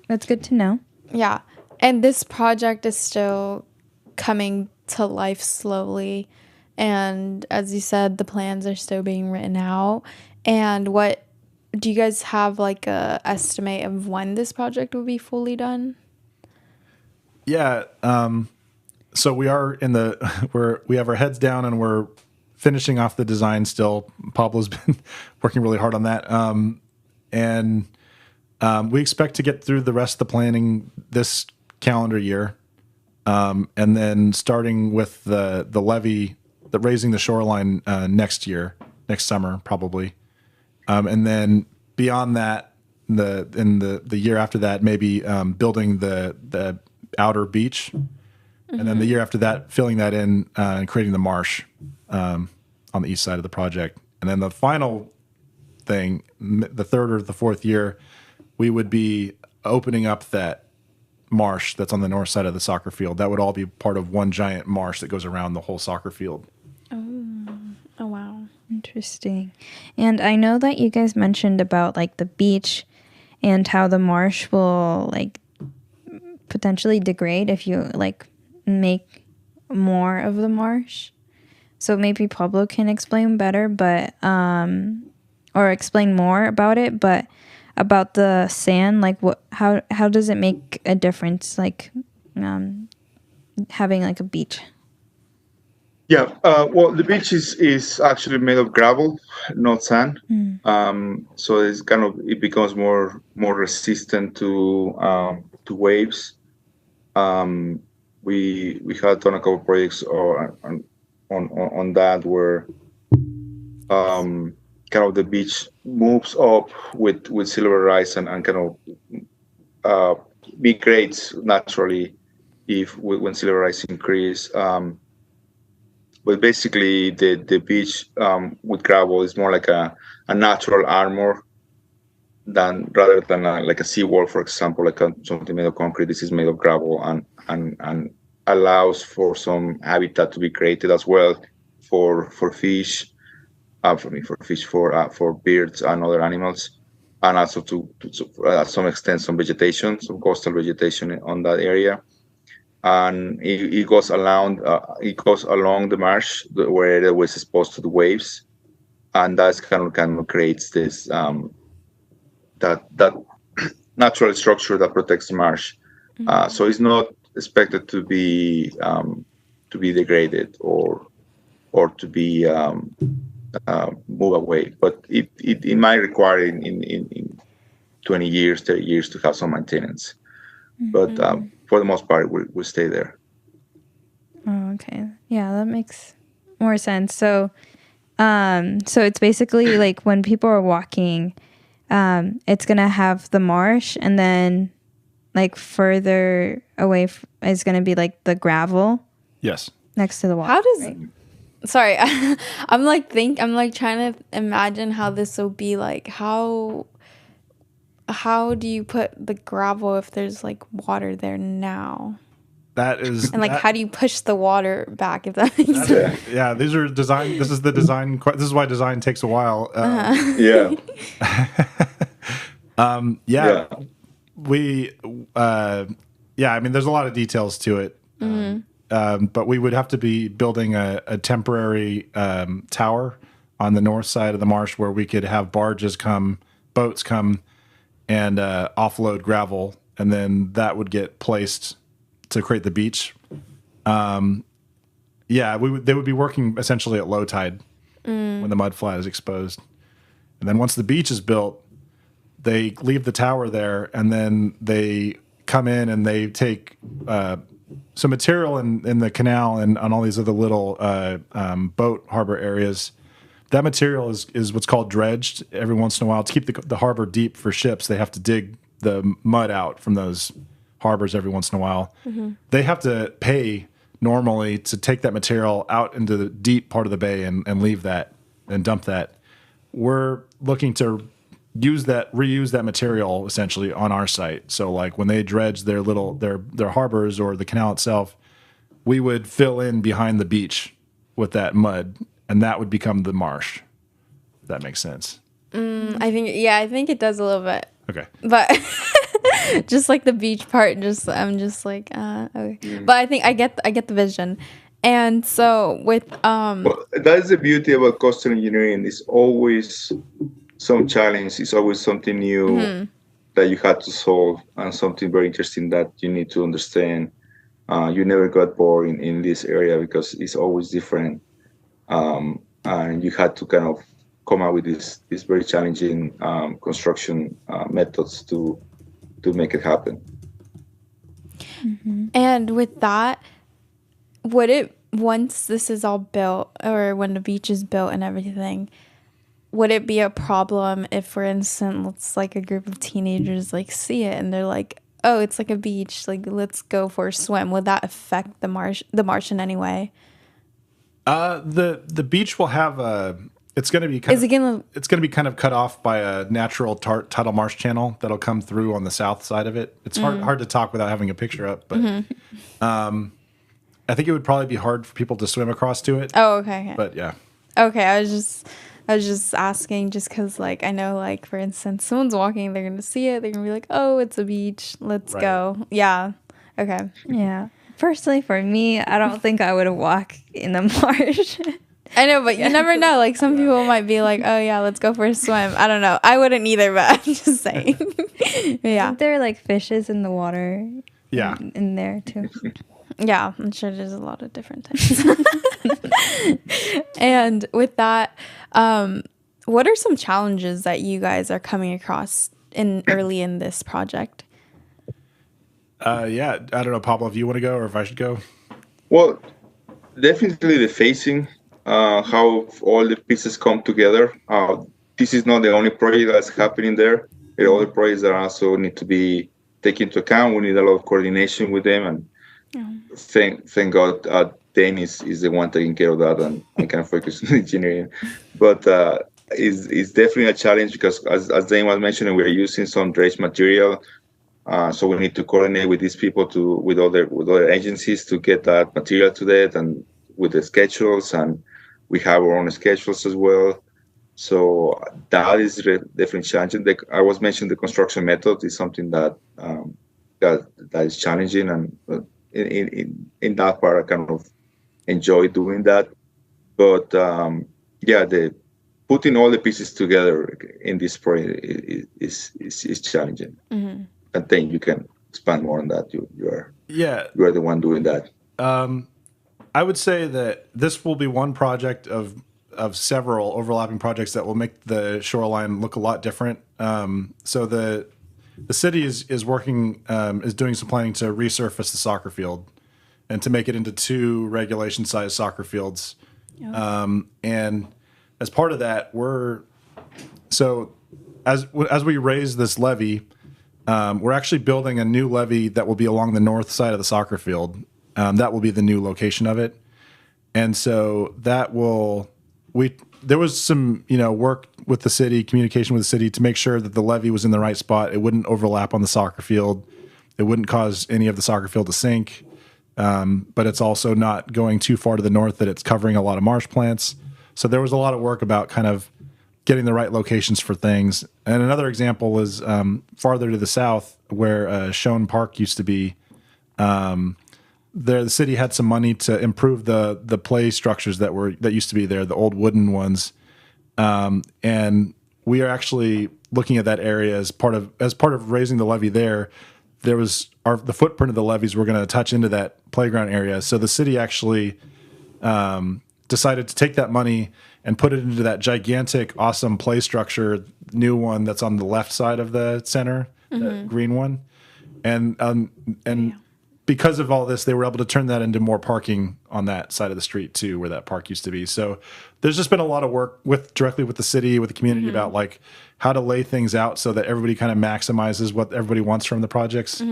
that's good to know. Yeah. And this project is still coming to life slowly. And as you said, the plans are still being written out. And what do you guys have like a estimate of when this project will be fully done? Yeah. So we are we have our heads down and we're finishing off the design still. Pablo's been working really hard on that. And we expect to get through the rest of the planning this calendar year. And then starting with the levee, raising the shoreline next summer, probably. And then beyond that, the year after that, maybe building the outer beach. And then the year after that, filling that in and creating the marsh on the east side of the project. And then the final thing, the third or the fourth year, we would be opening up that marsh that's on the north side of the soccer field. That would all be part of one giant marsh that goes around the whole soccer field. Oh wow. Interesting. And I know that you guys mentioned about like the beach and how the marsh will like potentially degrade if you like make more of the marsh. So maybe Pablo can explain better, but or explain more about it, but about the sand, like how does it make a difference, like having like a beach? Yeah, well, the beach is actually made of gravel, not sand. So it becomes more resistant to waves. We had done a couple projects on that where kind of the beach moves up with silver ice and kind of migrates naturally when silver ice increase. But basically, the beach with gravel is more like a natural armor rather than like a seawall, for example, like something made of concrete. This is made of gravel and allows for some habitat to be created as well for fish, for birds and other animals, and also to some extent some vegetation, some coastal vegetation on that area. And it goes along the marsh where it was exposed to the waves, and that's kind of creates this that natural structure that protects the marsh. So it's not expected to be degraded or to be move away, but it might require in 20 years, 30 years to have some maintenance. But for the most part, we stay there. Oh, okay. Yeah, that makes more sense. So it's basically like when people are walking, it's gonna have the marsh, and then like further away is gonna be like the gravel. Yes. Next to the wall. How does? Right? Sorry, I'm like trying to imagine how this will be like. How do you put the gravel if there's like water there now? That is, and like, how do you push the water back? If that makes sense. Yeah, these are design. This is the design. This is why design takes a while. Yeah. Yeah. We. Yeah. I mean, there's a lot of details to it. But we would have to be building a temporary tower on the north side of the marsh where we could have boats come, and offload gravel, and then that would get placed to create the beach. They would be working essentially at low tide when the mud flat is exposed. And then once the beach is built, they leave the tower there, and then they come in and they take some material in the canal and on all these other little boat harbor areas. That material is what's called dredged. Every once in a while, to keep the harbor deep for ships, they have to dig the mud out from those harbors every once in a while. They have to pay normally to take that material out into the deep part of the bay and leave that and dump that. We're looking to reuse that material essentially on our site. So like when they dredge their harbors or the canal itself, we would fill in behind the beach with that mud, and that would become the marsh. If that makes sense. I think it does a little bit. Okay. But just like the beach part, I'm just like, okay. But I think I get the vision. And so with well, that's the beauty about coastal engineering. It's always some challenge. It's always something new that you had to solve, and something very interesting that you need to understand. You never got bored in this area because it's always different, and you had to kind of come up with this very challenging construction methods to make it happen. And with that, once this is all built, or when the beach is built and everything, would it be a problem if, for instance, let's like a group of teenagers like see it and they're like, oh, it's like a beach, like let's go for a swim? Would that affect the marsh in any way? The beach will have it's going to be it's going to be kind of cut off by a natural tidal marsh channel that'll come through on the south side of it. It's hard to talk without having a picture up, but I think it would probably be hard for people to swim across to it. Oh, okay. But yeah. Okay, I was I was just asking just because, like, I know, like, for instance, someone's walking, they're going to see it. They're going to be like, oh, it's a beach. Let's go. Yeah. Okay. Yeah. Personally, for me, I don't think I would walk in the marsh. I know, but you never know. Like, some people might be like, oh, yeah, let's go for a swim. I don't know. I wouldn't either, but I'm just saying. Yeah. Aren't there like fishes in the water? Yeah. In there too. Yeah, I'm sure there's a lot of different types. And with that, what are some challenges that you guys are coming across early in this project? Yeah, I don't know, Pablo, if you want to go or if I should go. Well, definitely the phasing, how all the pieces come together. This is not the only project that's happening there. There are other projects that also need to be taken into account. We need a lot of coordination with them, and thank God Dane is the one taking care of that, and I can focus on engineering. But it's definitely a challenge because, as Dane was mentioning, we are using some dredge material. So we need to coordinate with these people with other agencies to get that material to that, and with the schedules, and we have our own schedules as well. So that is definitely challenging. I was mentioning the construction method is something that is challenging, and in that part I kind of enjoy doing that. But the putting all the pieces together in this project is challenging. Mm-hmm. I think you can expand more on that. You are the one doing that. I would say that this will be one project of several overlapping projects that will make the shoreline look a lot different. So the city is working is doing some planning to resurface the soccer field and to make it into 2 regulation sized soccer fields. And as part of that, as we raise this levee, we're actually building a new levee that will be along the north side of the soccer field. That will be the new location of it. And so there was some, work with the city, communication with the city to make sure that the levee was in the right spot. It wouldn't overlap on the soccer field. It wouldn't cause any of the soccer field to sink. But it's also not going too far to the north that it's covering a lot of marsh plants. So there was a lot of work about kind of getting the right locations for things. And another example is farther to the south where Schoen Park used to be. The city had some money to improve the play structures that used to be there, the old wooden ones. And we are actually looking at that area as part of raising the levee there. There was the footprint of the levees were going to touch into that playground area. So the city actually decided to take that money and put it into that gigantic, awesome play structure, new one that's on the left side of the center, the green one. And because of all this, they were able to turn that into more parking on that side of the street too, where that park used to be. So there's just been a lot of work directly with the city, with the community about like how to lay things out so that everybody kind of maximizes what everybody wants from the projects.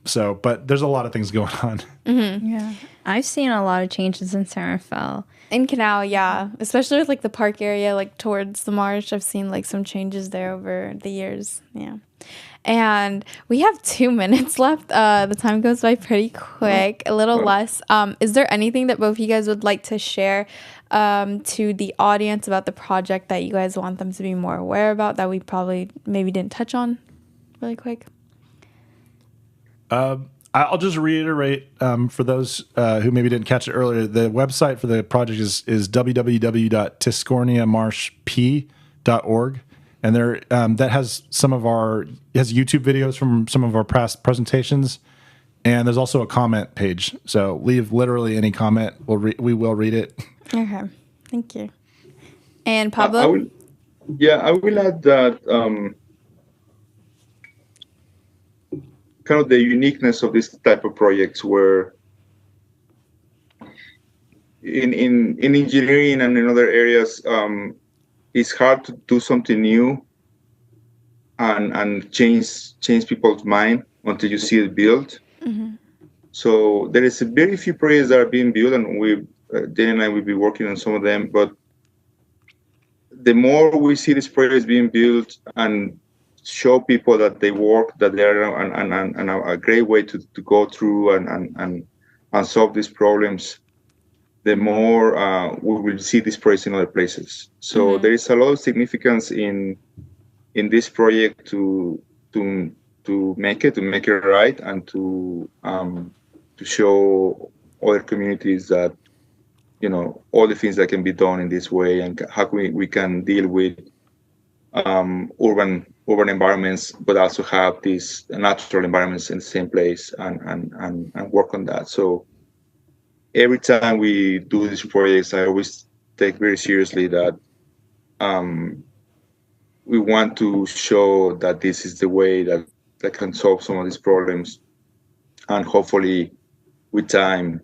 So, but there's a lot of things going on. Yeah. I've seen a lot of changes in San Rafael. In Canal, yeah. Especially with like the park area, like towards the marsh. I've seen like some changes there over the years. Yeah. And we have 2 minutes left. The time goes by pretty quick, a little less. Is there anything that both of you guys would like to share to the audience about the project that you guys want them to be more aware about that we probably maybe didn't touch on really quick? I'll just reiterate for those who maybe didn't catch it earlier. The website for the project is www.tiscorniamarshp.org. And there, that has has YouTube videos from some of our past presentations, and there's also a comment page. So leave literally any comment. We will read it. Okay, thank you. And Pablo, I will add that kind of the uniqueness of this type of projects, where in engineering and in other areas. It's hard to do something new and change people's mind until you see it built. So there is very few projects that are being built, and Dane and I will be working on some of them. But the more we see these projects being built and show people that they work, that they are a great way to go through and solve these problems, the more we will see this project in other places. So there is a lot of significance in this project to make it right, and to show other communities that all the things that can be done in this way, and how we can deal with urban environments, but also have these natural environments in the same place, and work on that. So every time we do these projects, I always take very seriously that we want to show that this is the way that can solve some of these problems, and hopefully with time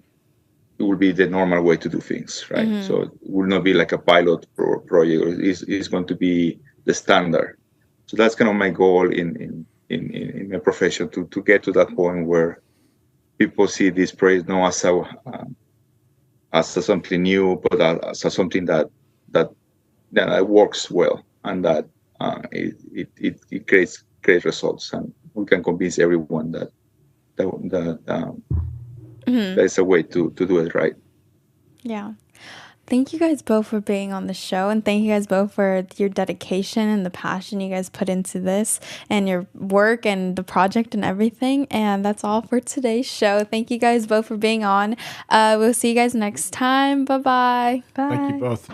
it will be the normal way to do things, right? So it will not be like a pilot project. It's going to be the standard. So that's kind of my goal in my profession, to get to that point where people see this project not as something new, but as something that works well, and that it creates great results, and we can convince everyone that there's a way to do it right. Yeah. Thank you guys both for being on the show, and thank you guys both for your dedication and the passion you guys put into this, and your work and the project and everything. And that's all for today's show. Thank you guys both for being on. We'll see you guys next time. Bye-bye. Bye. Thank you both.